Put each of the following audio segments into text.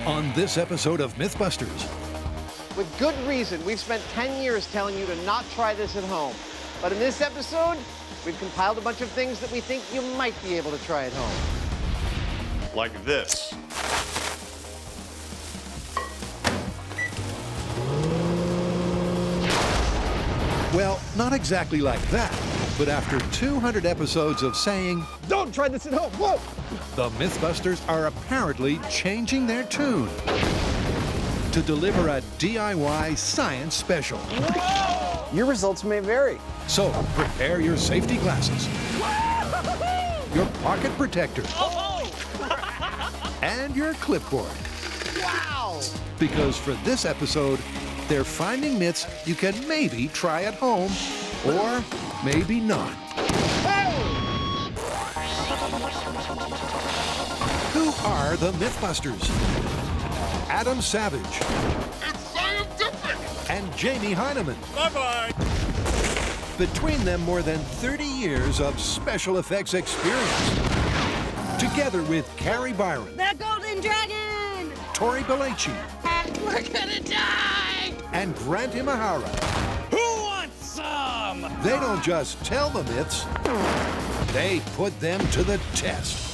on this episode of Mythbusters. With good reason, we've spent 10 years telling you to not try this at home. But in this episode, we've compiled a bunch of things that we think you might be able to try at home. Like this. Well, not exactly like that, but after 200 episodes of saying, Don't try this at home, whoa! the Mythbusters are apparently changing their tune to deliver a DIY science special. Whoa! Your results may vary. So prepare your safety glasses, your pocket protector, and your clipboard. Wow! Because for this episode, they're finding myths you can maybe try at home, or maybe not. Who are the Mythbusters? Adam Savage. It's scientific! And Jamie Hyneman. Bye-bye! Between them, more than 30 years of special effects experience. Together with Carrie Byron. The Golden Dragon! Tori Belleci. We're gonna die! And Grant Imahara. Who wants some? They don't just tell the myths, they put them to the test.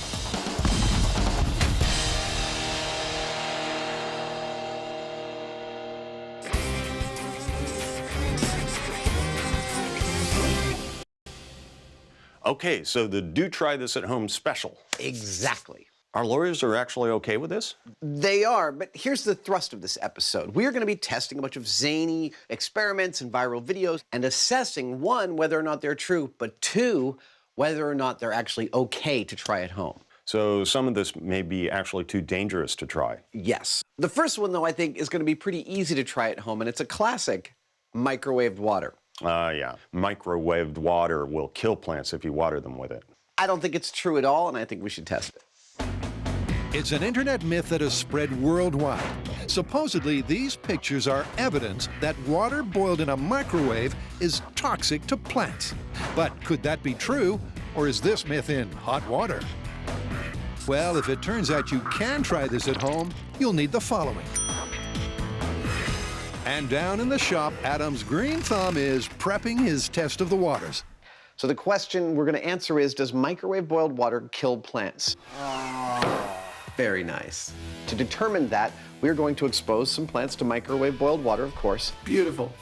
Okay, so the Do Try This at Home special. Exactly. Our lawyers are actually okay with this? They are, but here's the thrust of this episode. We are going to be testing a bunch of zany experiments and viral videos and assessing, one, whether or not they're true, but two, whether or not they're actually okay to try at home. So some of this may be actually too dangerous to try. Yes. The first one, though, I think is going to be pretty easy to try at home, and it's a classic: microwaved water. Yeah. Microwaved water will kill plants if you water them with it. I don't think it's true at all, and I think we should test it. It's an internet myth that has spread worldwide. Supposedly, these pictures are evidence that water boiled in a microwave is toxic to plants. But could that be true, or is this myth in hot water? Well, if it turns out you can try this at home, you'll need the following. And down in the shop, Adam's green thumb is prepping his test of the waters. So the question we're going to answer is, does microwave boiled water kill plants? Very nice. To determine that, we're going to expose some plants to microwave boiled water, of course. Beautiful.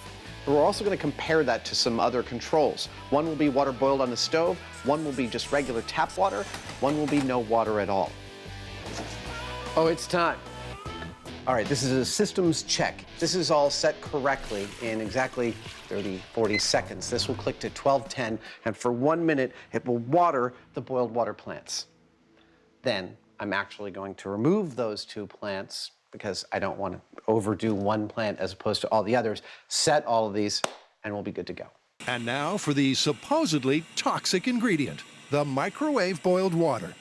But we're also going to compare that to some other controls. One will be water boiled on the stove, one will be just regular tap water, one will be no water at all. Oh, it's time. All right, this is a systems check. This is all set correctly in exactly 30, 40 seconds. This will click to 12:10, and for 1 minute, it will water the boiled water plants. Then I'm actually going to remove those two plants because I don't want to overdo one plant as opposed to all the others. Set all of these, and we'll be good to go. And now for the supposedly toxic ingredient, the microwave boiled water.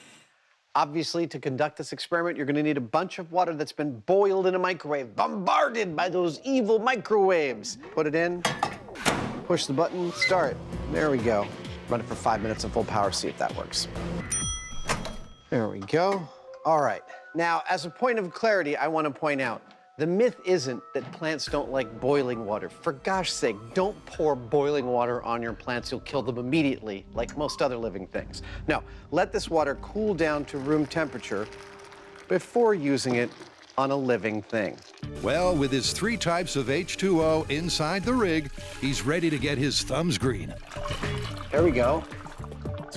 Obviously, to conduct this experiment, you're going to need a bunch of water that's been boiled in a microwave, bombarded by those evil microwaves. Put it in, push the button, start. There we go. Run it for 5 minutes on full power, see if that works. There we go. All right. Now, as a point of clarity, I want to point out, the myth isn't that plants don't like boiling water. For gosh sake, don't pour boiling water on your plants. You'll kill them immediately, like most other living things. No, let this water cool down to room temperature before using it on a living thing. Well, with his 3 types of H2O inside the rig, he's ready to get his thumbs green. There we go.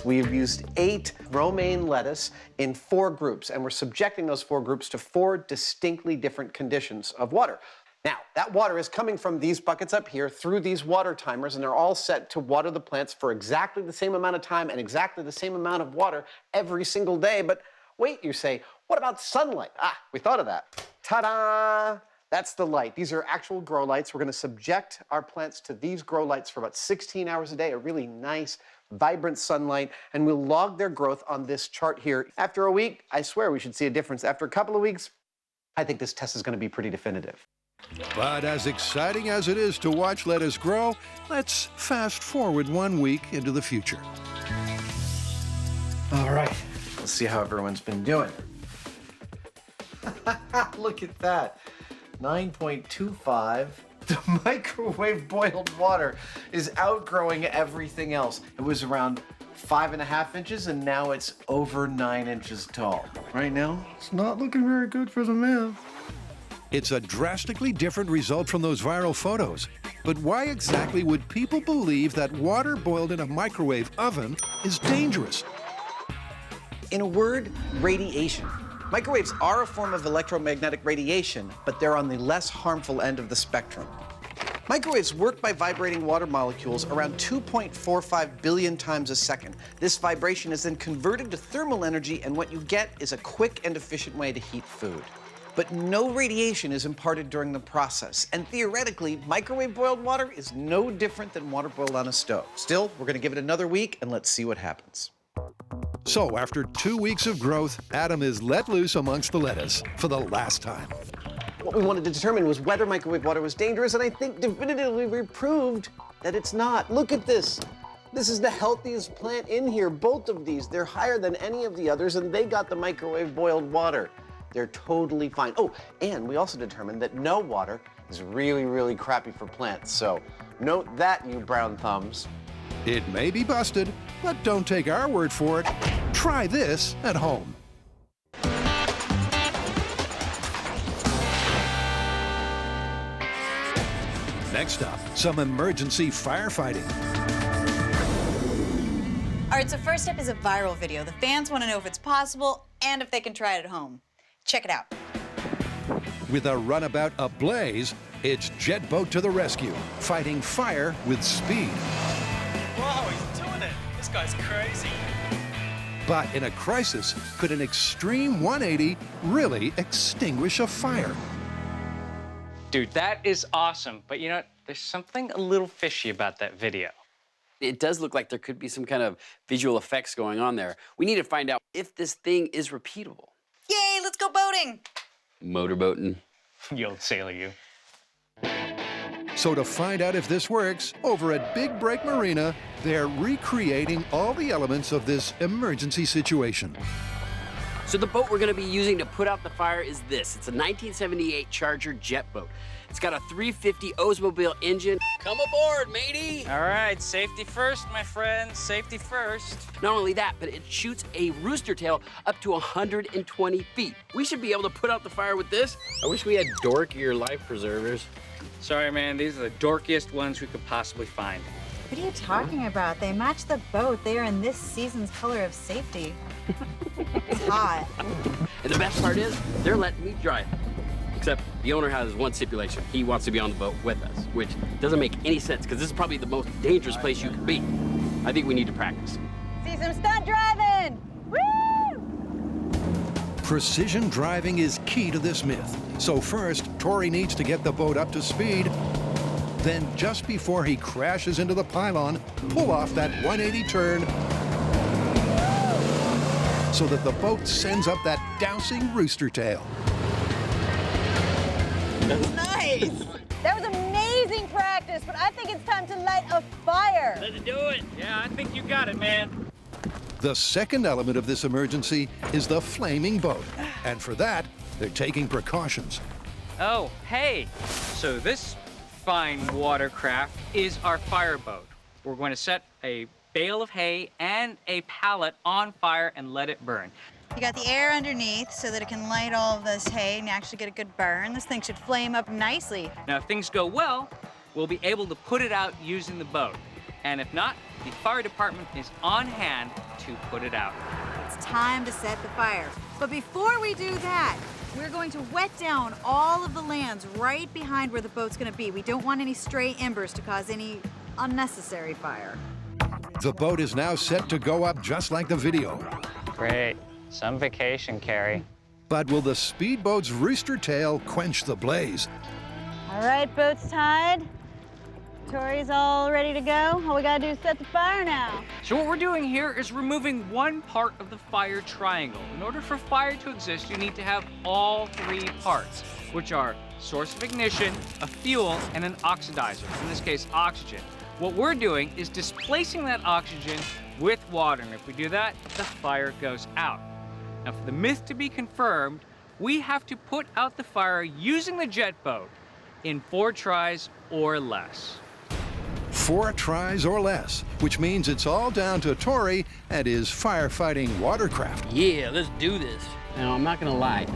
We've used 8 romaine lettuce in 4 groups, and we're subjecting those 4 groups to 4 distinctly different conditions of water. Now, that water is coming from these buckets up here through these water timers, and they're all set to water the plants for exactly the same amount of time and exactly the same amount of water every single day. But wait, you say, what about sunlight? Ah, we thought of that. Ta-da! That's the light. These are actual grow lights. We're going to subject our plants to these grow lights for about 16 hours a day, a really nice, vibrant sunlight, and we'll log their growth on this chart here. After a week, I swear we should see a difference. After a couple of weeks, I think this test is going to be pretty definitive. But as exciting as it is to watch lettuce grow, let's fast forward 1 week into the future. All right, let's see how everyone's been doing. Look at that. 9.25. The microwave boiled water is outgrowing everything else. It was around 5.5 inches, and now it's over 9 inches tall. Right now, it's not looking very good for the myth. It's a drastically different result from those viral photos. But why exactly would people believe that water boiled in a microwave oven is dangerous? In a word, radiation. Microwaves are a form of electromagnetic radiation, but they're on the less harmful end of the spectrum. Microwaves work by vibrating water molecules around 2.45 billion times a second. This vibration is then converted to thermal energy, and what you get is a quick and efficient way to heat food. But no radiation is imparted during the process, and theoretically, microwave boiled water is no different than water boiled on a stove. Still, we're gonna give it another week, and let's see what happens. So after 2 weeks of growth, Adam is let loose amongst the lettuce for the last time. What we wanted to determine was whether microwave water was dangerous, and I think definitively we proved that it's not. Look at this. This is the healthiest plant in here. Both of these, they're higher than any of the others, and they got the microwave boiled water. They're totally fine. Oh, and we also determined that no water is really, really crappy for plants. So note that, you brown thumbs. It may be busted, but don't take our word for it. Try this at home. Next up, some emergency firefighting. All right, so first up is a viral video. The fans want to know if it's possible and if they can try it at home. Check it out. With a runabout ablaze, it's Jet Boat to the rescue, fighting fire with speed. Whoa, he's doing it. This guy's crazy. But in a crisis, could an extreme 180 really extinguish a fire? Dude, that is awesome. But you know what? There's something a little fishy about that video. It does look like there could be some kind of visual effects going on there. We need to find out if this thing is repeatable. Yay, let's go boating! Motorboating. You old sailor, you. So to find out if this works, over at Big Break Marina, they're recreating all the elements of this emergency situation. So the boat we're gonna be using to put out the fire is this. It's a 1978 Charger jet boat. It's got a 350 Oldsmobile engine. Come aboard, matey! All right, safety first, my friend. Safety first. Not only that, but it shoots a rooster tail up to 120 feet. We should be able to put out the fire with this. I wish we had dorkier life preservers. Sorry, man. These are the dorkiest ones we could possibly find. What are you talking about? They match the boat. They are in this season's color of safety. It's hot. And the best part is, they're letting me drive. Except the owner has one stipulation. He wants to be on the boat with us, which doesn't make any sense because this is probably the most dangerous place you can be. I think we need to practice. See some stunt driving! Woo! Precision driving is key to this myth. So first, Tori needs to get the boat up to speed. Then, just before he crashes into the pylon, pull off that 180 turn so that the boat sends up that dousing rooster tail. Nice! That was amazing practice, but I think it's time to light a fire. Let's do it. Yeah, I think you got it, man. The second element of this emergency is the flaming boat. And for that, they're taking precautions. Oh, hey. So this fine watercraft is our fireboat. We're going to set a bale of hay and a pallet on fire and let it burn. You got the air underneath so that it can light all of this hay and actually get a good burn. This thing should flame up nicely. Now, if things go well, we'll be able to put it out using the boat. And if not, the fire department is on hand to put it out. It's time to set the fire. But before we do that, we're going to wet down all of the lands right behind where the boat's gonna be. We don't want any stray embers to cause any unnecessary fire. The boat is now set to go up just like the video. Great. Some vacation, Carrie. But will the speedboat's rooster tail quench the blaze? All right, boat's tied. Tori's all ready to go. All we gotta do is set the fire now. So what we're doing here is removing one part of the fire triangle. In order for fire to exist, you need to have all three parts, which are source of ignition, a fuel, and an oxidizer, in this case, oxygen. What we're doing is displacing that oxygen with water, and if we do that, the fire goes out. Now, for the myth to be confirmed, we have to put out the fire using the jet boat in 4 tries or less. 4 tries or less, which means it's all down to Tori and his firefighting watercraft. Yeah, let's do this. Now, I'm not gonna lie,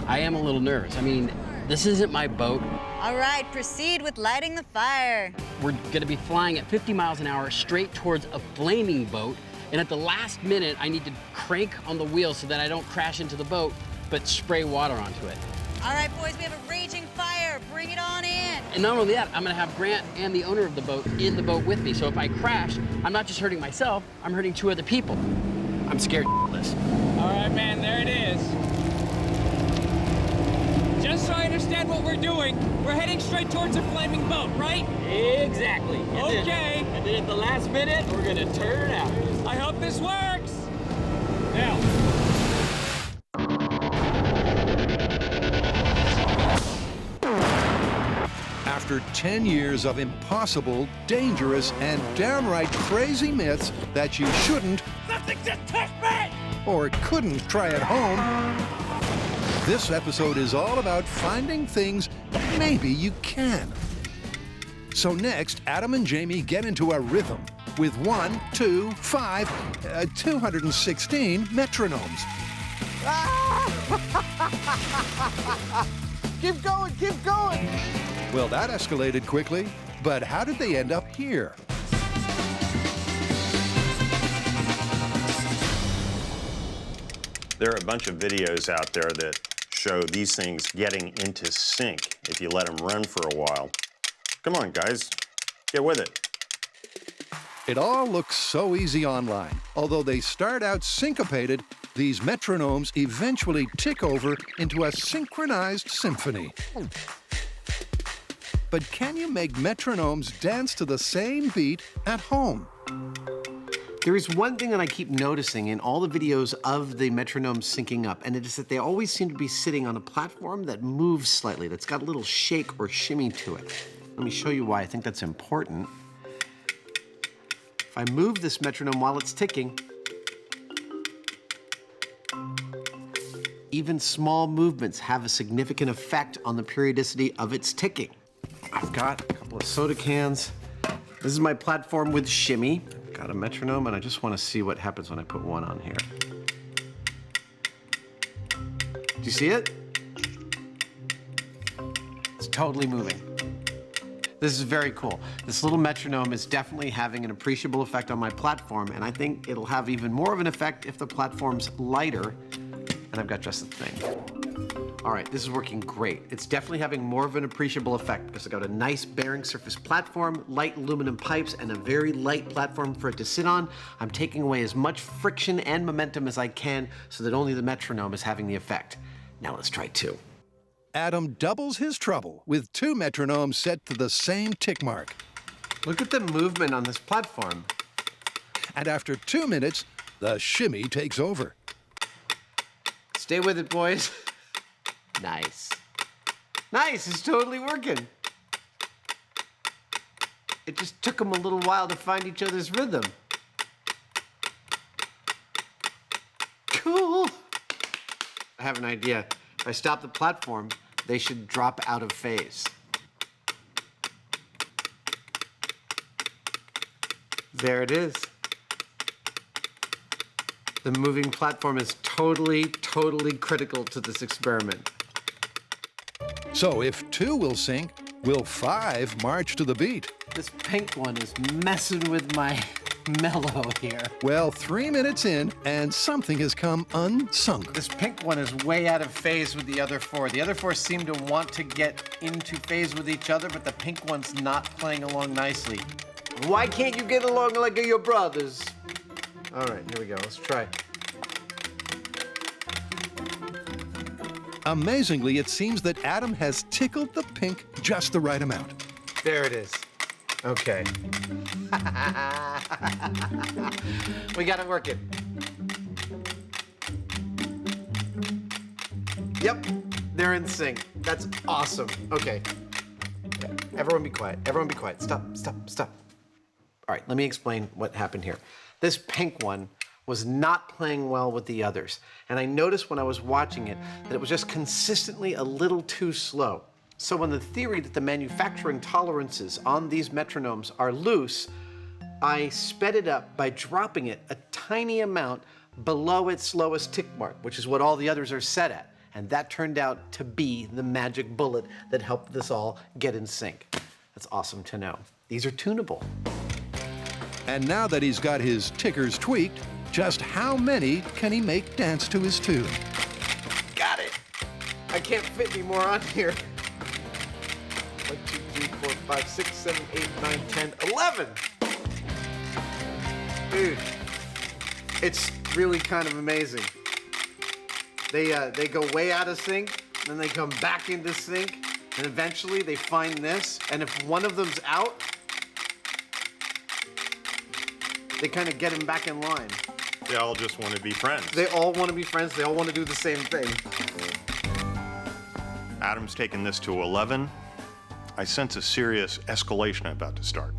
I am a little nervous. I mean, this isn't my boat. All right, proceed with lighting the fire. We're gonna be flying at 50 miles an hour straight towards a flaming boat, and at the last minute, I need to crank on the wheel so that I don't crash into the boat, but spray water onto it. All right, boys, we have a raging fire. Bring it on in. And not only that, I'm gonna have Grant and the owner of the boat in the boat with me, so if I crash, I'm not just hurting myself, I'm hurting 2 other people. I'm scared shitless. All right, man, there it is. Just so I understand what we're doing, we're heading straight towards a flaming boat, right? Exactly. Okay. And then at the last minute, we're gonna turn out. I hope this works. Now. After 10 years of impossible, dangerous, and downright crazy myths that you shouldn't Nothing just touched me! or couldn't try at home, this episode is all about finding things maybe you can. So next, Adam and Jamie get into a rhythm with 1, 2, 5, 216 metronomes. Keep going, keep going. Well, that escalated quickly, but how did they end up here? There are a bunch of videos out there that show these things getting into sync if you let them run for a while. Come on, guys, get with it. It all looks so easy online. Although they start out syncopated, these metronomes eventually tick over into a synchronized symphony. But can you make metronomes dance to the same beat at home? There is one thing that I keep noticing in all the videos of the metronomes syncing up, and it is that they always seem to be sitting on a platform that moves slightly, that's got a little shake or shimmy to it. Let me show you why I think that's important. If I move this metronome while it's ticking, even small movements have a significant effect on the periodicity of its ticking. I've got a couple of soda cans. This is my platform with shimmy. Got a metronome, and I just want to see what happens when I put one on here. Do you see it? It's totally moving. This is very cool. This little metronome is definitely having an appreciable effect on my platform, and I think it'll have even more of an effect if the platform's lighter, and I've got just the thing. All right, this is working great. It's definitely having more of an appreciable effect because I've got a nice bearing surface platform, light aluminum pipes, and a very light platform for it to sit on. I'm taking away as much friction and momentum as I can so that only the metronome is having the effect. Now let's try 2. Adam doubles his trouble with 2 metronomes set to the same tick mark. Look at the movement on this platform. And after 2 minutes, the shimmy takes over. Stay with it, boys. Nice. Nice, it's totally working. It just took them a little while to find each other's rhythm. Cool. I have an idea. If I stop the platform, they should drop out of phase. There it is. The moving platform is totally critical to this experiment. So if 2 will sync, will 5 march to the beat? This pink one is messing with my mellow here. Well, 3 minutes in, and something has come unsunk. This pink one is way out of phase with the other 4. The other 4 seem to want to get into phase with each other, but the pink one's not playing along nicely. Why can't you get along like your brothers? All right, here we go. Let's try. Amazingly, it seems that Adam has tickled the pink just the right amount. There it is. Okay. We got it working. Yep, they're in sync. That's awesome. Okay. Everyone be quiet. Everyone be quiet. Stop. All right, let me explain what happened here. This pink one was not playing well with the others. And I noticed when I was watching it that it was just consistently a little too slow. So on the theory that the manufacturing tolerances on these metronomes are loose, I sped it up by dropping it a tiny amount below its slowest tick mark, which is what all the others are set at. And that turned out to be the magic bullet that helped this all get in sync. That's awesome to know. These are tunable. And now that he's got his tickers tweaked, just how many can he make dance to his tune? Got it! I can't fit any more on here. 1, 2, 3, 4, 5, 6, 7, 8, 9, 10, 11! Dude, it's really kind of amazing. They go way out of sync, then they come back into sync, and eventually they find this, and if one of them's out, they kind of get him back in line. They all just want to be friends. They all want to be friends, they all want to do the same thing. Adam's taken this to 11. I sense a serious escalation about to start.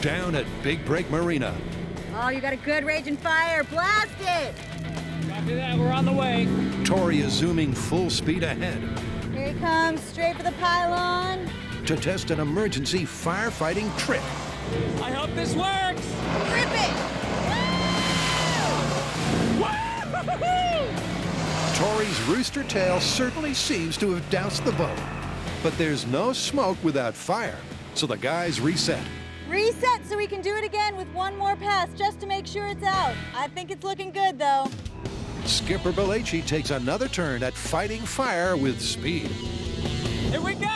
Down at Big Break Marina. Oh, you got a good raging fire. Blast it! Copy that, we're on the way. Tori is zooming full speed ahead Here he comes, straight for the pylon. to test an emergency firefighting trick. I hope this works. Rip it! Tori's rooster tail certainly seems to have doused the boat. But there's no smoke without fire, so the guys reset. Reset so we can do it again with one more pass just to make sure it's out. I think it's looking good though. Skipper Bellacci takes another turn at fighting fire with speed. Here we go!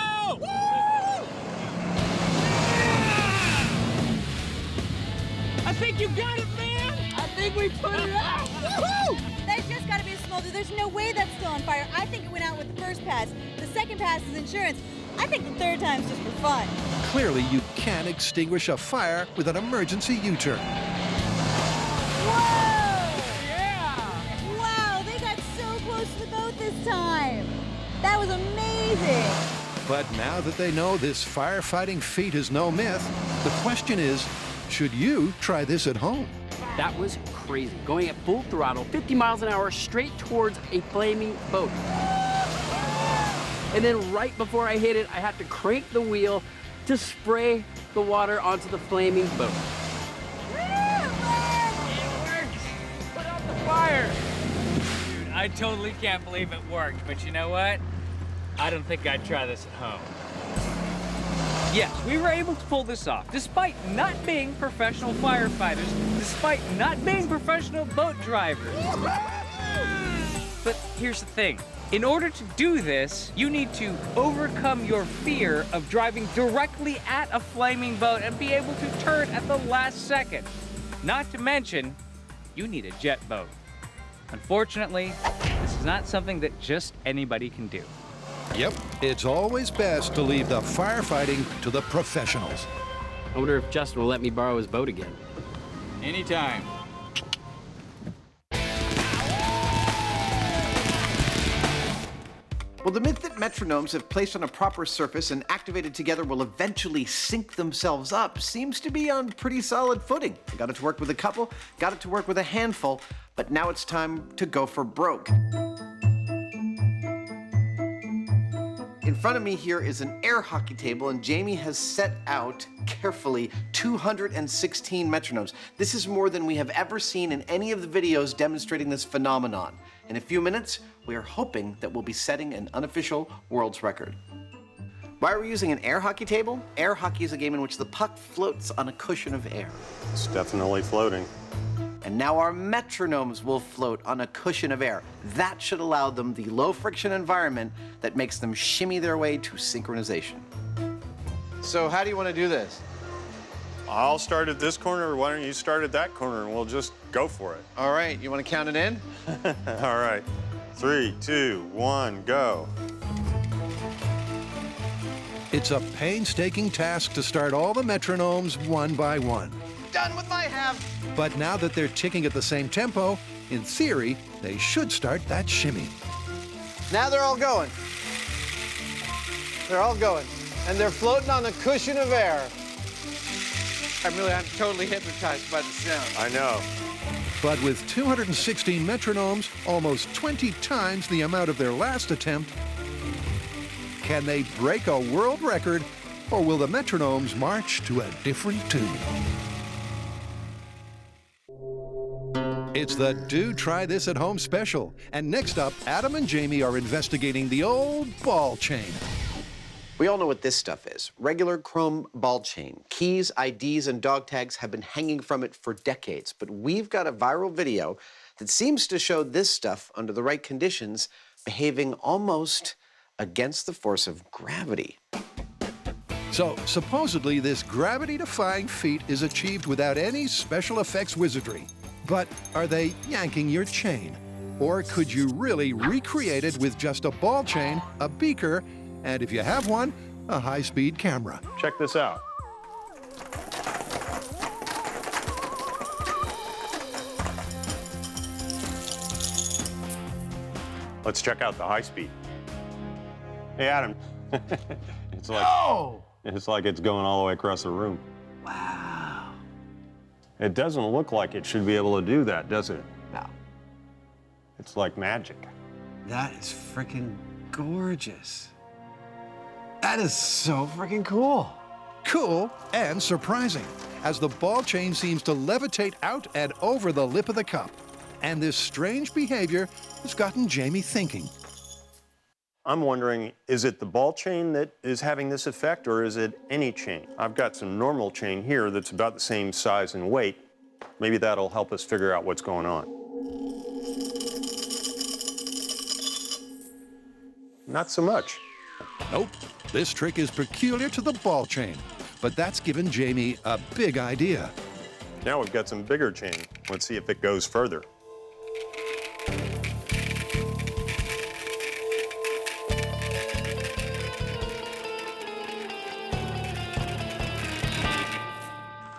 I think you got it, man! I think we put it out! Woohoo! That's just gotta be a smolder. There's no way that's still on fire. I think it went out with the first pass. The second pass is insurance. I think the third time's just for fun. Clearly, you can't extinguish a fire with an emergency U-turn. Whoa! Yeah! Wow, they got so close to the boat this time. That was amazing. But now that they know this firefighting feat is no myth, the question is, should you try this at home? That was crazy. Going at full throttle, 50 miles an hour, straight towards a flaming boat. And then right before I hit it, I had to crank the wheel to spray the water onto the flaming boat. It worked! Put out the fire! Dude, I totally can't believe it worked, but you know what? I don't think I'd try this at home. Yes, we were able to pull this off, despite not being professional firefighters, despite not being professional boat drivers. But here's the thing. In order to do this, you need to overcome your fear of driving directly at a flaming boat and be able to turn at the last second. Not to mention, you need a jet boat. Unfortunately, this is not something that just anybody can do. Yep, it's always best to leave the firefighting to the professionals. I wonder if Justin will let me borrow his boat again. Anytime. Well, the myth that metronomes, if placed on a proper surface and activated together, will eventually sync themselves up seems to be on pretty solid footing. I got it to work with a couple, got it to work with a handful, but now it's time to go for broke. In front of me here is an air hockey table, and Jamie has set out carefully 216 metronomes. This is more than we have ever seen in any of the videos demonstrating this phenomenon. In a few minutes, we are hoping that we'll be setting an unofficial world's record. Why are we using an air hockey table? Air hockey is a game in which the puck floats on a cushion of air. It's definitely floating. And now our metronomes will float on a cushion of air. That should allow them the low friction environment that makes them shimmy their way to synchronization. So how do you want to do this? I'll start at this corner, why don't you start at that corner, and we'll just go for it. All right, you want to count it in? All right. 3, 2, 1, go. It's a painstaking task to start all the metronomes one by one. Done with my half. But now that they're ticking at the same tempo, in theory, they should start that shimmy. Now they're all going. They're all going. And they're floating on a cushion of air. I'm totally hypnotized by the sound. I know. But with 216 metronomes, almost 20 times the amount of their last attempt, can they break a world record, or will the metronomes march to a different tune? It's the Do Try This at Home special. And next up, Adam and Jamie are investigating the old ball chain. We all know what this stuff is. Regular chrome ball chain. Keys, IDs, and dog tags have been hanging from it for decades. But we've got a viral video that seems to show this stuff, under the right conditions, behaving almost against the force of gravity. So, supposedly, this gravity-defying feat is achieved without any special effects wizardry. But are they yanking your chain? Or could you really recreate it with just a ball chain, a beaker, and if you have one, a high-speed camera? Check this out. Let's check out the high speed. Hey, Adam. It's like it's going all the way across the room. Wow. It doesn't look like it should be able to do that, does it? No. It's like magic. That is freaking gorgeous. That is so freaking cool. Cool and surprising, as the ball chain seems to levitate out and over the lip of the cup. And this strange behavior has gotten Jamie thinking. I'm wondering, is it the ball chain that is having this effect, or is it any chain? I've got some normal chain here that's about the same size and weight. Maybe that'll help us figure out what's going on. Not so much. Nope, this trick is peculiar to the ball chain, but that's given Jamie a big idea. Now we've got some bigger chain. Let's see if it goes further.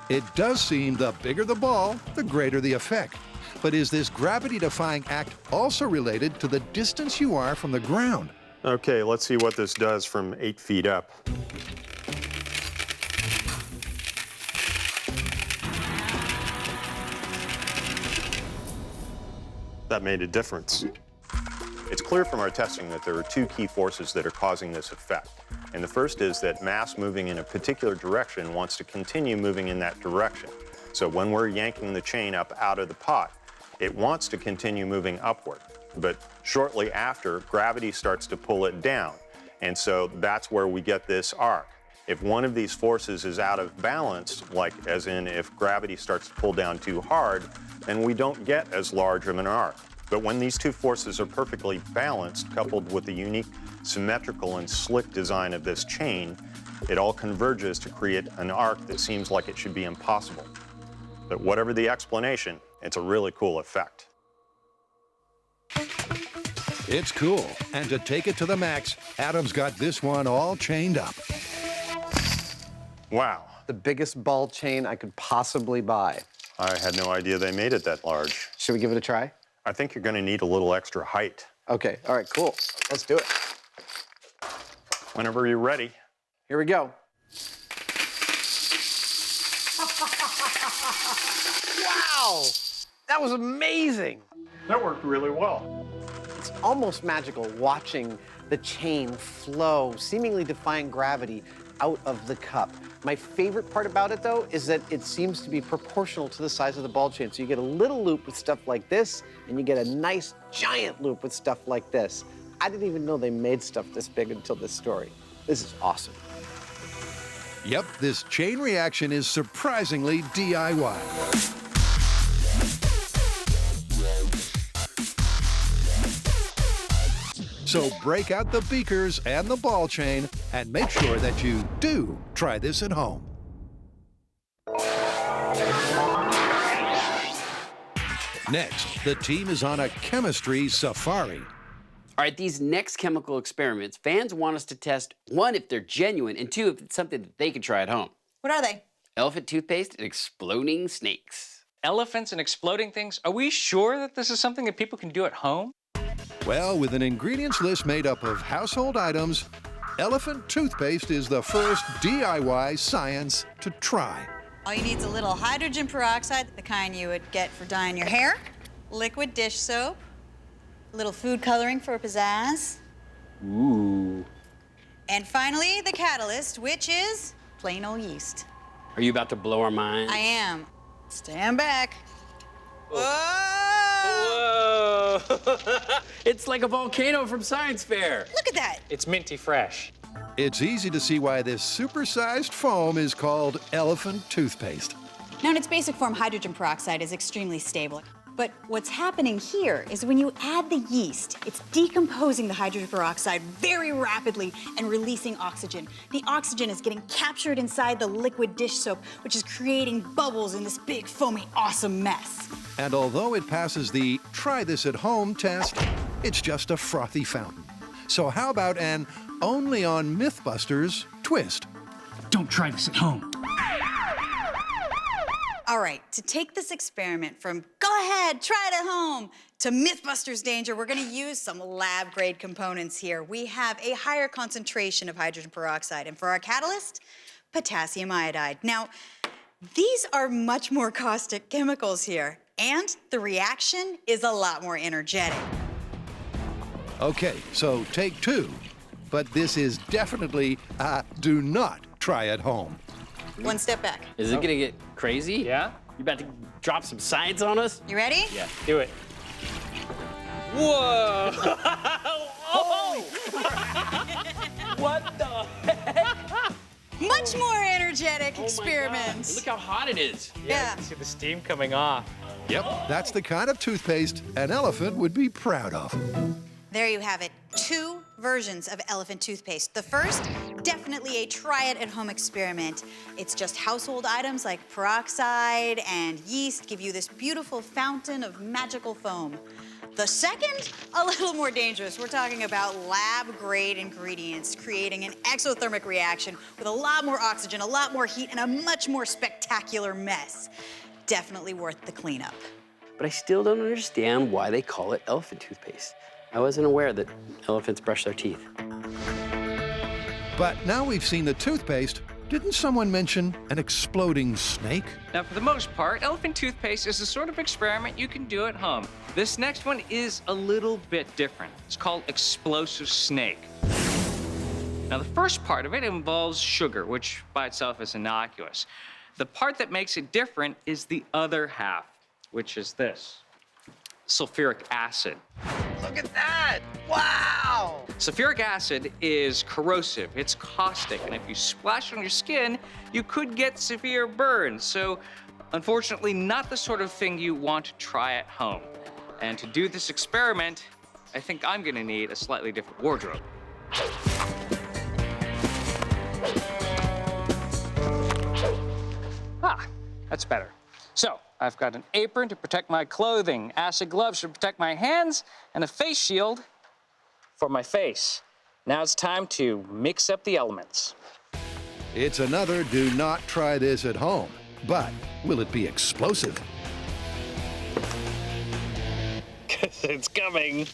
It does seem the bigger the ball, the greater the effect. But is this gravity-defying act also related to the distance you are from the ground? Okay, let's see what this does from 8 feet up. That made a difference. It's clear from our testing that there are two key forces that are causing this effect. And the first is that mass moving in a particular direction wants to continue moving in that direction. So when we're yanking the chain up out of the pot, it wants to continue moving upward. But shortly after, gravity starts to pull it down. And so that's where we get this arc. If one of these forces is out of balance, like as in if gravity starts to pull down too hard, then we don't get as large of an arc. But when these two forces are perfectly balanced, coupled with the unique symmetrical and slick design of this chain, it all converges to create an arc that seems like it should be impossible. But whatever the explanation, it's a really cool effect. It's cool, and to take it to the max, Adam's got this one all chained up. Wow. The biggest ball chain I could possibly buy. I had no idea they made it that large. Should we give it a try? I think you're going to need a little extra height. Okay, all right, cool. Let's do it. Whenever you're ready. Here we go. Wow! That was amazing! That worked really well. It's almost magical watching the chain flow, seemingly defying gravity, out of the cup. My favorite part about it, though, is that it seems to be proportional to the size of the ball chain. So you get a little loop with stuff like this, and you get a nice giant loop with stuff like this. I didn't even know they made stuff this big until this story. This is awesome. Yep, this chain reaction is surprisingly DIY. So break out the beakers and the ball chain and make sure that you do try this at home. Next, the team is on a chemistry safari. All right, these next chemical experiments, fans want us to test, one, if they're genuine, and two, if it's something that they could try at home. What are they? Elephant toothpaste and exploding snakes. Elephants and exploding things? Are we sure that this is something that people can do at home? Well, with an ingredients list made up of household items, elephant toothpaste is the first DIY science to try. All you need is a little hydrogen peroxide, the kind you would get for dyeing your hair, liquid dish soap, a little food coloring for pizzazz. Ooh. And finally, the catalyst, which is plain old yeast. Are you about to blow our minds? I am. Stand back. Whoa! Whoa! It's like a volcano from science fair. Look at that. It's minty fresh. It's easy to see why this supersized foam is called elephant toothpaste. Now, in its basic form, hydrogen peroxide is extremely stable. But what's happening here is when you add the yeast, it's decomposing the hydrogen peroxide very rapidly and releasing oxygen. The oxygen is getting captured inside the liquid dish soap, which is creating bubbles in this big, foamy, awesome mess. And although it passes the try this at home test, it's just a frothy fountain. So how about an only on Mythbusters twist? Don't try this at home. All right, to take this experiment from go ahead, try it at home, to Mythbusters danger, we're gonna use some lab-grade components here. We have a higher concentration of hydrogen peroxide, and for our catalyst, potassium iodide. Now, these are much more caustic chemicals here, and the reaction is a lot more energetic. Okay, so take two. But this is definitely do not try at home. One step back. Is it gonna get crazy? Yeah? You about to drop some science on us? You ready? Yeah. Do it. Whoa! Oh! What the heck? Much more energetic Oh my experiment. God. Look how hot it is. Yeah. You can see the steam coming off. Yep, that's the kind of toothpaste an elephant would be proud of. There you have it, 2 versions of elephant toothpaste. The first, definitely a try-it-at-home experiment. It's just household items like peroxide and yeast give you this beautiful fountain of magical foam. The second, a little more dangerous. We're talking about lab-grade ingredients creating an exothermic reaction with a lot more oxygen, a lot more heat, and a much more spectacular mess. Definitely worth the cleanup. But I still don't understand why they call it elephant toothpaste. I wasn't aware that elephants brush their teeth. But now we've seen the toothpaste, didn't someone mention an exploding snake? Now, for the most part, elephant toothpaste is the sort of experiment you can do at home. This next one is a little bit different. It's called explosive snake. Now, the first part of it involves sugar, which by itself is innocuous. The part that makes it different is the other half, which is this, sulfuric acid. Look at that! Wow! Sulfuric acid is corrosive, it's caustic, and if you splash on your skin, you could get severe burns. So, unfortunately, not the sort of thing you want to try at home. And to do this experiment, I think I'm gonna need a slightly different wardrobe. Ah, that's better. So, I've got an apron to protect my clothing, acid gloves to protect my hands, and a face shield for my face. Now it's time to mix up the elements. It's another do not try this at home. But will it be explosive? It's coming.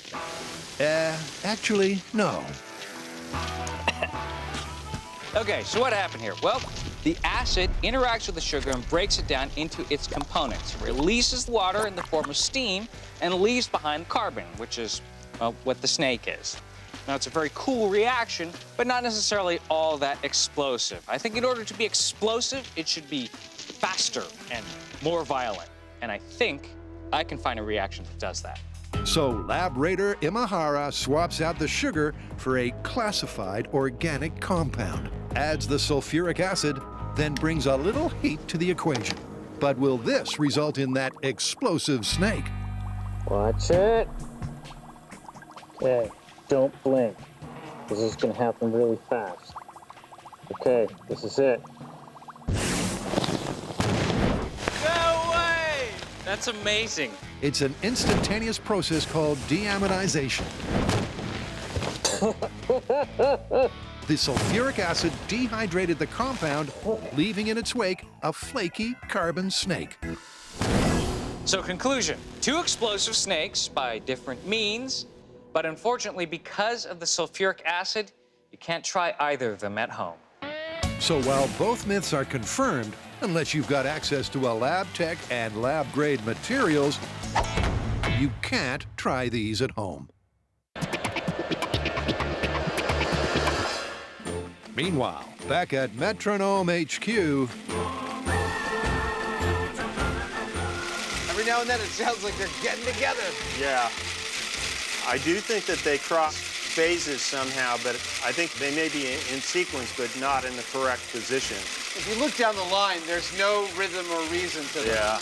Actually, no. Okay, so what happened here? Well, the acid interacts with the sugar and breaks it down into its components, releases water in the form of steam, and leaves behind carbon, which is, well, what the snake is. Now, it's a very cool reaction, but not necessarily all that explosive. I think in order to be explosive, it should be faster and more violent. And I think I can find a reaction that does that. So Lab Raider Imahara swaps out the sugar for a classified organic compound, adds the sulfuric acid, then brings a little heat to the equation. But will this result in that explosive snake? Watch it. Okay, don't blink. This is gonna happen really fast. Okay, this is it. No way! That's amazing. It's an instantaneous process called deaminization. The sulfuric acid dehydrated the compound, leaving in its wake a flaky carbon snake. So conclusion, 2 explosive snakes by different means, but unfortunately because of the sulfuric acid, You can't try either of them at home. So while both myths are confirmed, unless you've got access to a lab tech and lab-grade materials, you can't try these at home. Meanwhile, back at Metronome HQ, Every now and then it sounds like they're getting together. Yeah. I do think that they cross phases somehow, but I think they may be in sequence, but not in the correct position. If you look down the line, there's no rhythm or reason to them. Yeah.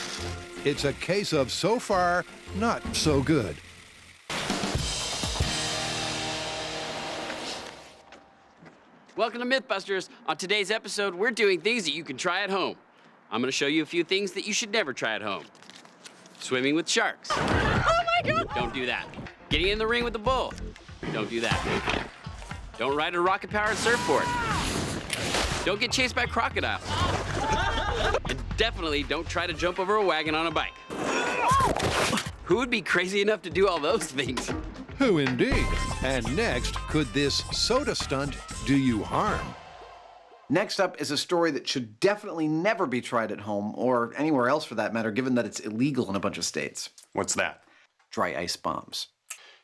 it's a case of so far, not so good. Welcome to Mythbusters. On today's episode, we're doing things that you can try at home. I'm gonna show you a few things that you should never try at home. Swimming with sharks. Oh my God! Don't do that. Getting in the ring with a bull. Don't do that. Don't ride a rocket-powered surfboard. Don't get chased by crocodiles. And definitely don't try to jump over a wagon on a bike. Who would be crazy enough to do all those things? Who indeed? And next, could this soda stunt do you harm? Next up is a story that should definitely never be tried at home, or anywhere else for that matter, given that it's illegal in a bunch of states. What's that? Dry ice bombs.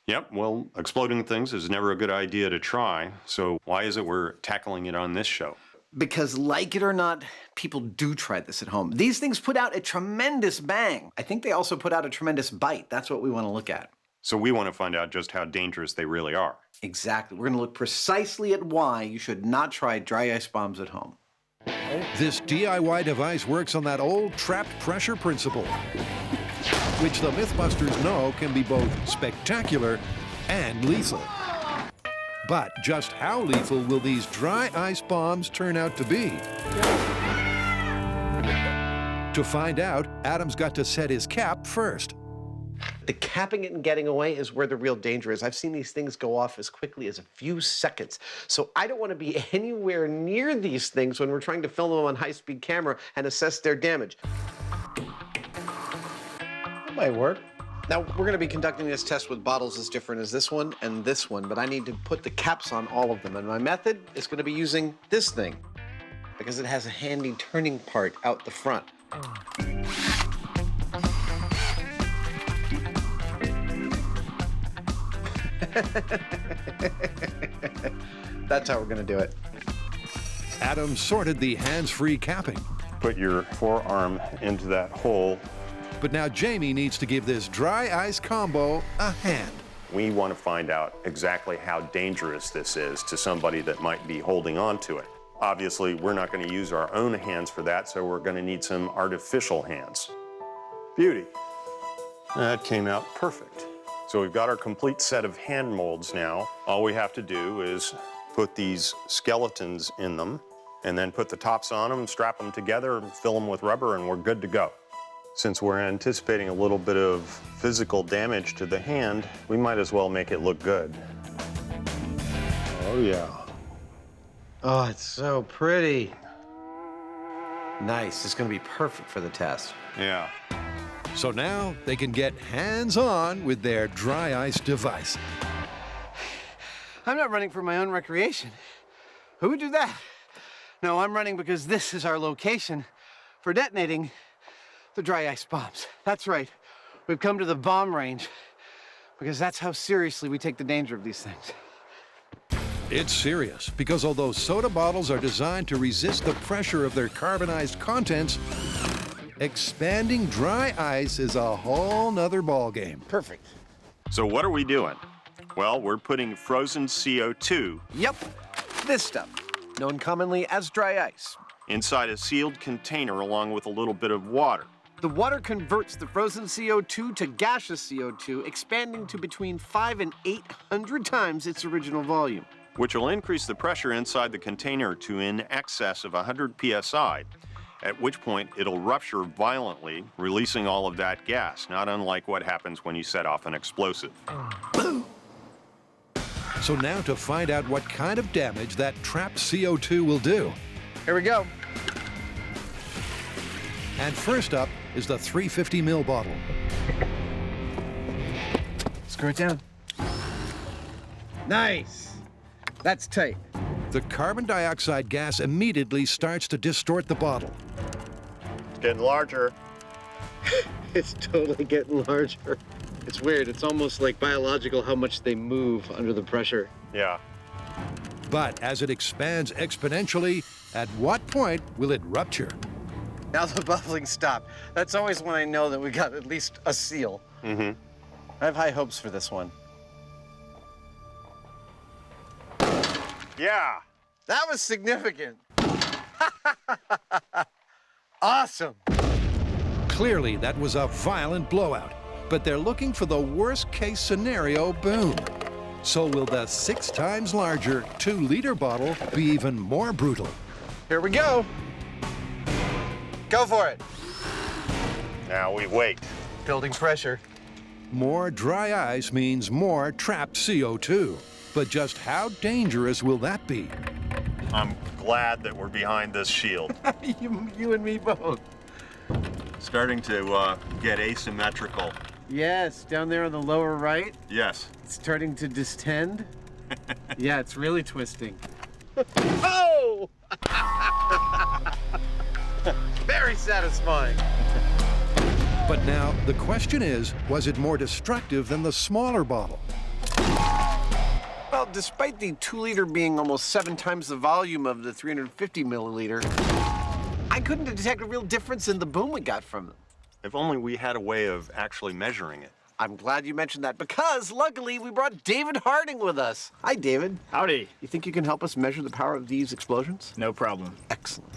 Yep, well, exploding things is never a good idea to try, so why is it we're tackling it on this show? Because, like it or not, people do try this at home. These things put out a tremendous bang. I think they also put out a tremendous bite. That's what we want to look at. So we want to find out just how dangerous they really are. Exactly. We're going to look precisely at why you should not try dry ice bombs at home. This DIY device works on that old trapped pressure principle, which the Mythbusters know can be both spectacular and lethal. But just how lethal will these dry ice bombs turn out to be? To find out, Adam's got to set his cap first. The capping it and getting away is where the real danger is. I've seen these things go off as quickly as a few seconds. So I don't want to be anywhere near these things when we're trying to film them on high-speed camera and assess their damage. That might work. Now, we're going to be conducting this test with bottles as different as this one and this one, but I need to put the caps on all of them. And my method is going to be using this thing because it has a handy turning part out the front. That's how we're going to do it. Adam sorted the hands-free capping. Put your forearm into that hole. But now Jamie needs to give this dry ice combo a hand. We want to find out exactly how dangerous this is to somebody that might be holding on to it. Obviously, we're not going to use our own hands for that, so we're going to need some artificial hands. Beauty. That came out perfect. So we've got our complete set of hand molds now. All we have to do is put these skeletons in them and then put the tops on them, strap them together, fill them with rubber, and we're good to go. Since we're anticipating a little bit of physical damage to the hand, we might as well make it look good. Oh, yeah. Oh, it's so pretty. Nice. It's going to be perfect for the test. Yeah. So now they can get hands-on with their dry ice device. I'm not running for my own recreation. Who would do that? No, I'm running because this is our location for detonating the dry ice bombs. That's right. We've come to the bomb range because that's how seriously we take the danger of these things. It's serious, because although soda bottles are designed to resist the pressure of their carbonized contents, expanding dry ice is a whole nother ballgame. Perfect. So what are we doing? Well, we're putting frozen CO2 Yep, this stuff, known commonly as dry ice. inside a sealed container along with a little bit of water. The water converts the frozen CO2 to gaseous CO2, expanding to between 500 and 800 times its original volume. Which will increase the pressure inside the container to in excess of 100 psi, at which point it'll rupture violently, releasing all of that gas, not unlike what happens when you set off an explosive. So now to find out what kind of damage that trapped CO2 will do. Here we go. And first up is the 350 ml bottle. Screw it down. Nice. That's tight. The carbon dioxide gas immediately starts to distort the bottle. It's getting larger. It's totally getting larger. It's weird. It's almost like biological how much they move under the pressure. Yeah. But as it expands exponentially, at what point will it rupture? Now the bubbling stopped. That's always when I know that we got at least a seal. Mm-hmm. I have high hopes for this one. Yeah. That was significant. Awesome. Clearly, that was a violent blowout, but they're looking for the worst-case scenario boom. So will the 6 times larger 2-liter bottle be even more brutal? Here we go. Go for it. Now we wait. Building pressure. More dry ice means more trapped CO2. But just how dangerous will that be? I'm glad that we're behind this shield. you and me both. Starting to get asymmetrical. Yes, down there on the lower right. Yes. It's starting to distend. Yeah, it's really twisting. Oh! Very satisfying. But now, the question is, was it more destructive than the smaller bottle? Well, despite the 2-liter being almost 7 times the volume of the 350 milliliter, I couldn't detect a real difference in the boom we got from them. If only we had a way of actually measuring it. I'm glad you mentioned that because, luckily, we brought David Harding with us. Hi, David. Howdy. You think you can help us measure the power of these explosions? No problem. Excellent.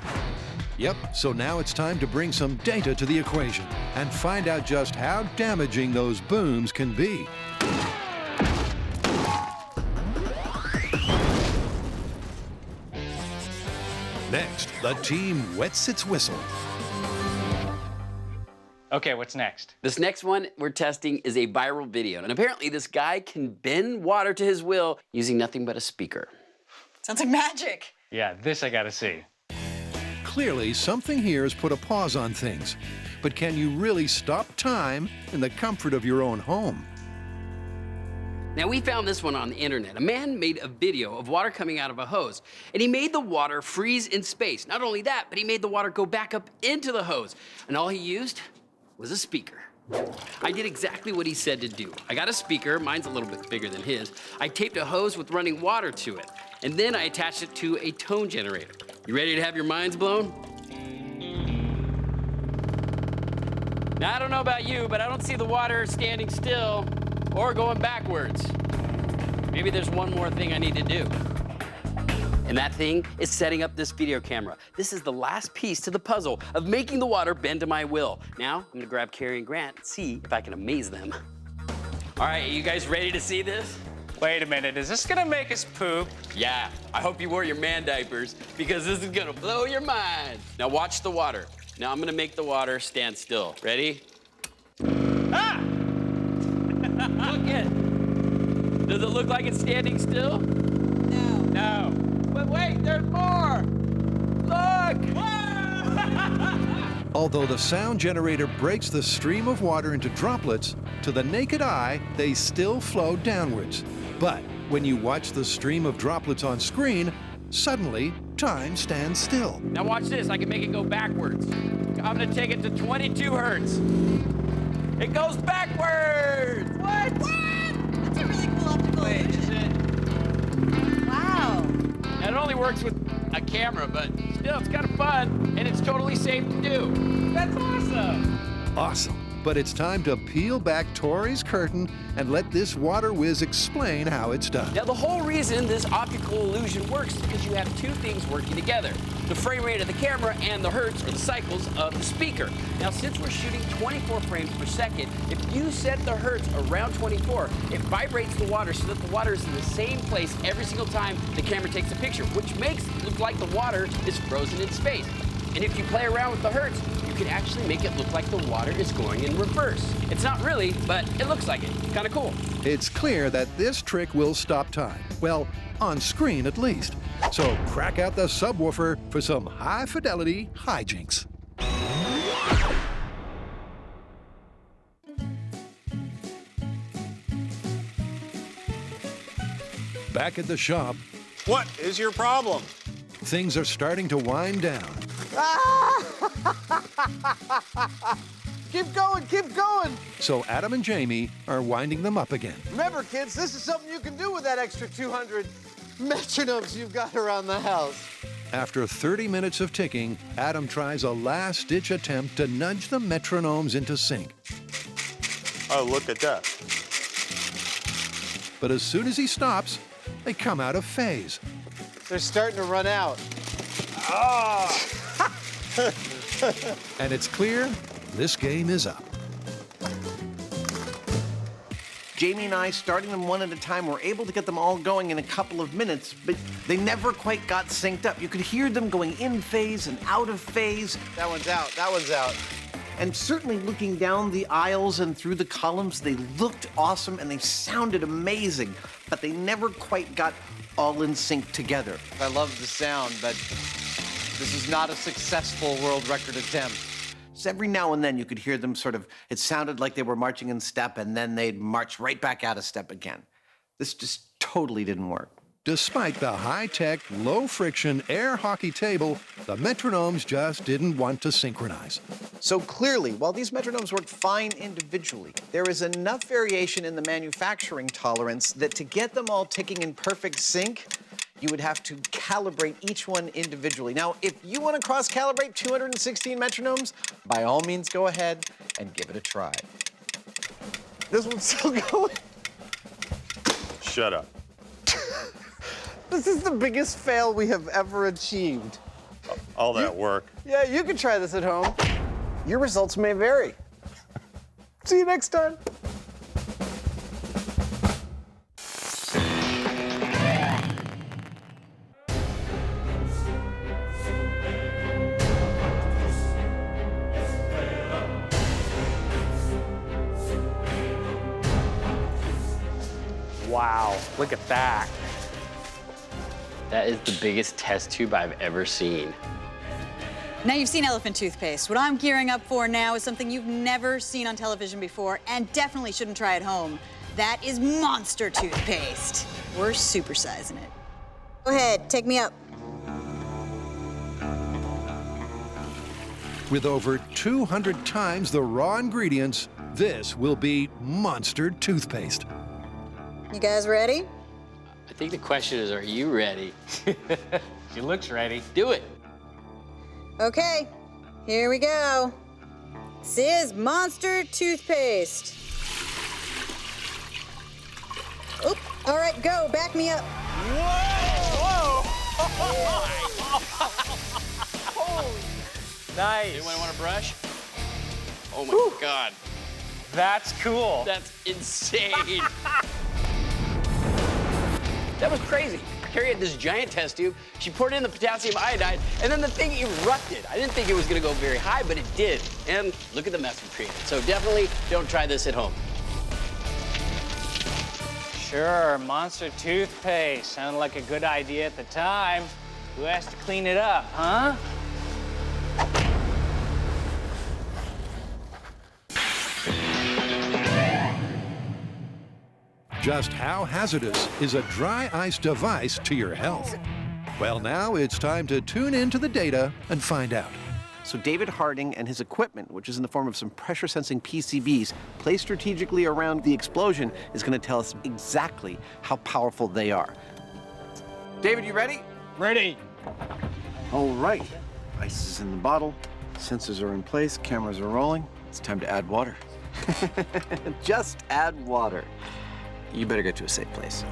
Yep, so now it's time to bring some data to the equation and find out just how damaging those booms can be. Next, the team wets its whistle. Okay, what's next? This next one we're testing is a viral video. And apparently this guy can bend water to his will using nothing but a speaker. Sounds like magic. Yeah, this I gotta see. Clearly, something here has put a pause on things. But can you really stop time in the comfort of your own home? Now, we found this one on the internet. A man made a video of water coming out of a hose, and he made the water freeze in space. Not only that, but he made the water go back up into the hose. And all he used was a speaker. I did exactly what he said to do. I got a speaker, mine's a little bit bigger than his. I taped a hose with running water to it, and then I attached it to a tone generator. You ready to have your minds blown? Now, I don't know about you, but I don't see the water standing still or going backwards. Maybe there's one more thing I need to do. And that thing is setting up this video camera. This is the last piece to the puzzle of making the water bend to my will. Now, I'm gonna grab Carrie and Grant and see if I can amaze them. All right, you guys ready to see this? Wait a minute, is this gonna make us poop? Yeah, I hope you wore your man diapers because this is gonna blow your mind. Now watch the water. Now I'm gonna make the water stand still. Ready? Ah! Look it. Does it look like it's standing still? No. No. But wait, there's more. Look! Although the sound generator breaks the stream of water into droplets, to the naked eye, they still flow downwards. But when you watch the stream of droplets on screen, suddenly time stands still. Now watch this, I can make it go backwards. I'm gonna take it to 22 hertz. It goes backwards! What? That's a really cool optical illusion. Wow. Now, it only works with a camera, but still, it's kind of fun, and it's totally safe to do. That's awesome! Awesome. But it's time to peel back Tori's curtain and let this water whiz explain how it's done. Now, the whole reason this optical illusion works is because you have two things working together. The frame rate of the camera and the hertz or the cycles of the speaker. Now, since we're shooting 24 frames per second, if you set the hertz around 24, it vibrates the water so that the water is in the same place every single time the camera takes a picture, which makes it look like the water is frozen in space. And if you play around with the hertz, you can actually make it look like the water is going in reverse. It's not really, but it looks like it. Kind of cool. It's clear that this trick will stop time. Well, on screen at least. So crack out the subwoofer for some high-fidelity hijinks. Back at the shop, What is your problem? Things are starting to wind down. Keep going, keep going. So Adam and Jamie are winding them up again. Remember, kids, this is something you can do with that extra 200 metronomes you've got around the house. After 30 minutes of ticking, Adam tries a last-ditch attempt to nudge the metronomes into sync. Oh, look at that. But as soon as he stops, they come out of phase. They're starting to run out. And it's clear this game is up. Jamie and I, starting them one at a time, were able to get them all going in a couple of minutes, but they never quite got synced up. You could hear them going in phase and out of phase. That one's out, that one's out. And certainly looking down the aisles and through the columns, they looked awesome and they sounded amazing, but they never quite got all in sync together. I love the sound, but this is not a successful world record attempt. So every now and then you could hear them it sounded like they were marching in step and then they'd march right back out of step again. This just totally didn't work. Despite the high-tech, low-friction air hockey table, the metronomes just didn't want to synchronize. So clearly, while these metronomes work fine individually, there is enough variation in the manufacturing tolerance that to get them all ticking in perfect sync, you would have to calibrate each one individually. Now, if you want to cross-calibrate 216 metronomes, by all means go ahead and give it a try. This one's still going. Shut up. This is the biggest fail we have ever achieved. All that work. Yeah, you can try this at home. Your results may vary. See you next time. Wow, look at that. That is the biggest test tube I've ever seen. Now you've seen elephant toothpaste. What I'm gearing up for now is something you've never seen on television before and definitely shouldn't try at home. That is monster toothpaste. We're supersizing it. Go ahead, take me up. With over 200 times the raw ingredients, this will be monster toothpaste. You guys ready? I think the question is, are you ready? She looks ready. Do it. Okay, here we go. This is monster toothpaste. Oop, all right, go, back me up. Nice. Anyone want a brush? Oh my God. That's cool. That's insane. That was crazy. Carrie had this giant test tube. She poured in the potassium iodide, and then the thing erupted. I didn't think it was gonna go very high, but it did. And look at the mess we created. So definitely don't try this at home. Sure, monster toothpaste. Sounded like a good idea at the time. Who has to clean it up, huh? Just how hazardous is a dry ice device to your health? Well, now it's time to tune into the data and find out. So David Harding and his equipment, which is in the form of some pressure-sensing PCBs placed strategically around the explosion, is going to tell us exactly how powerful they are. David, you ready? Ready. All right. Ice is in the bottle, sensors are in place, cameras are rolling. It's time to add water. Just add water. You better get to a safe place.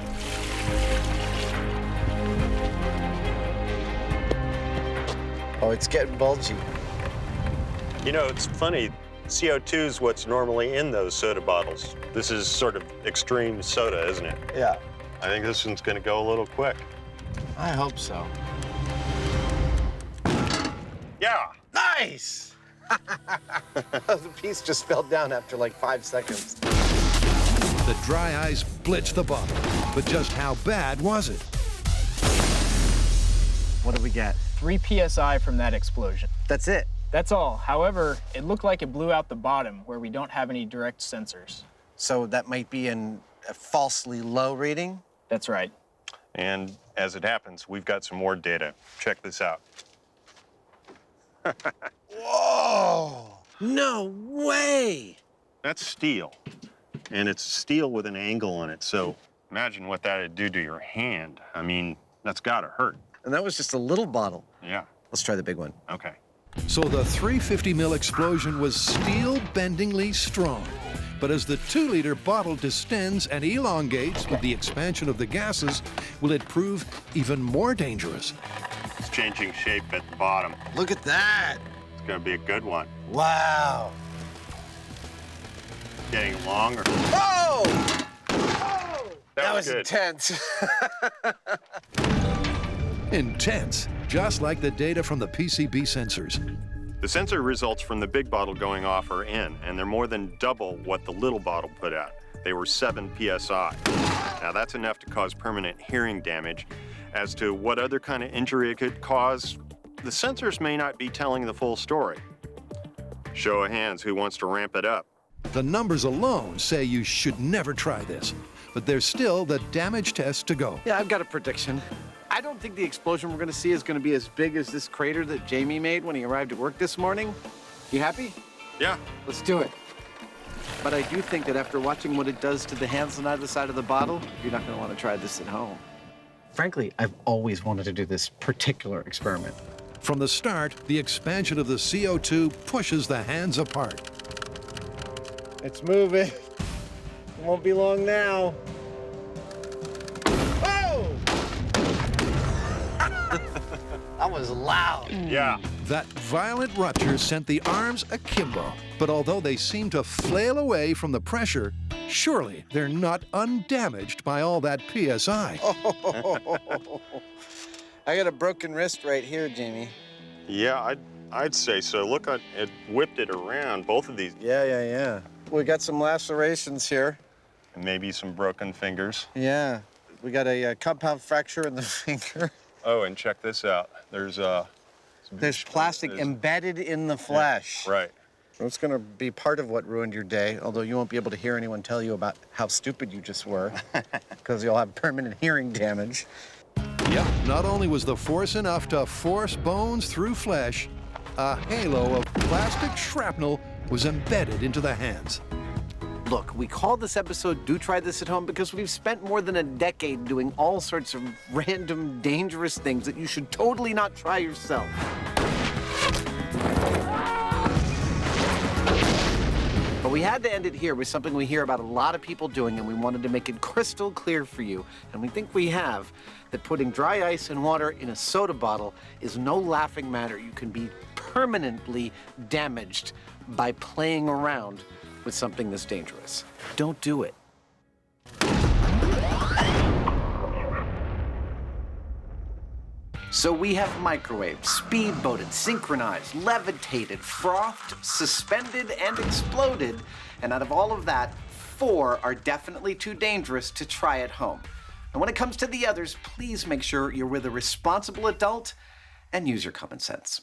Oh, it's getting bulgy. You know, it's funny. CO2 is what's normally in those soda bottles. This is sort of extreme soda, isn't it? Yeah. I think this one's going to go a little quick. I hope so. Yeah. Nice! The piece just fell down after like 5 seconds. The dry ice blitzed the bottle, but just how bad was it? What do we get? 3 psi from that explosion. That's it? That's all. However, it looked like it blew out the bottom where we don't have any direct sensors. So that might be a falsely low reading? That's right. And As it happens, we've got some more data. Check this out. Whoa! No way! That's steel, and it's steel with an angle on it, so imagine what that'd do to your hand. I mean, that's gotta hurt. And that was just a little bottle. Yeah. Let's try the big one. Okay. So the 350 ml explosion was steel-bendingly strong. But as the 2-liter bottle distends and elongates with the expansion of the gases, will it prove even more dangerous? It's changing shape at the bottom. Look at that! It's gonna be a good one. Wow! Getting longer. Oh! That was good. Intense. Intense, just like the data from the PCB sensors. The sensor results from the big bottle going off are in, and they're more than double what the little bottle put out. They were 7 psi. Now that's enough to cause permanent hearing damage. As to what other kind of injury it could cause, the sensors may not be telling the full story. Show of hands, who wants to ramp it up? The numbers alone say you should never try this, but there's still the damage test to go. Yeah, I've got a prediction. I don't think the explosion we're gonna see is gonna be as big as this crater that Jamie made when he arrived at work this morning. You happy? Yeah. Let's do it. But I do think that after watching what it does to the hands on either side of the bottle, you're not gonna wanna try this at home. Frankly, I've always wanted to do this particular experiment. From the start, the expansion of the CO2 pushes the hands apart. It's moving. It won't be long now. Oh! That was loud. Yeah. That violent rupture sent the arms akimbo. But although they seem to flail away from the pressure, surely they're not undamaged by all that PSI. Oh, I got a broken wrist right here, Jamie. Yeah, I'd say so. Look, it whipped it around, both of these. Yeah. We got some lacerations here. And maybe some broken fingers. Yeah. We got a compound fracture in the finger. Oh, and check this out. There's plastic embedded in the flesh. Yeah, right. It's going to be part of what ruined your day, although you won't be able to hear anyone tell you about how stupid you just were, because you'll have permanent hearing damage. Yep, not only was the force enough to force bones through flesh, a halo of plastic shrapnel was embedded into the hands. Look, we call this episode Do Try This at Home because we've spent more than a decade doing all sorts of random, dangerous things that you should totally not try yourself. But we had to end it here with something we hear about a lot of people doing, and we wanted to make it crystal clear for you, and we think we have, that putting dry ice and water in a soda bottle is no laughing matter. You can be permanently damaged by playing around with something this dangerous. Don't do it. So we have microwaved, speedboated, synchronized, levitated, frothed, suspended, and exploded. And out of all of that, 4 are definitely too dangerous to try at home. And when it comes to the others, please make sure you're with a responsible adult and use your common sense.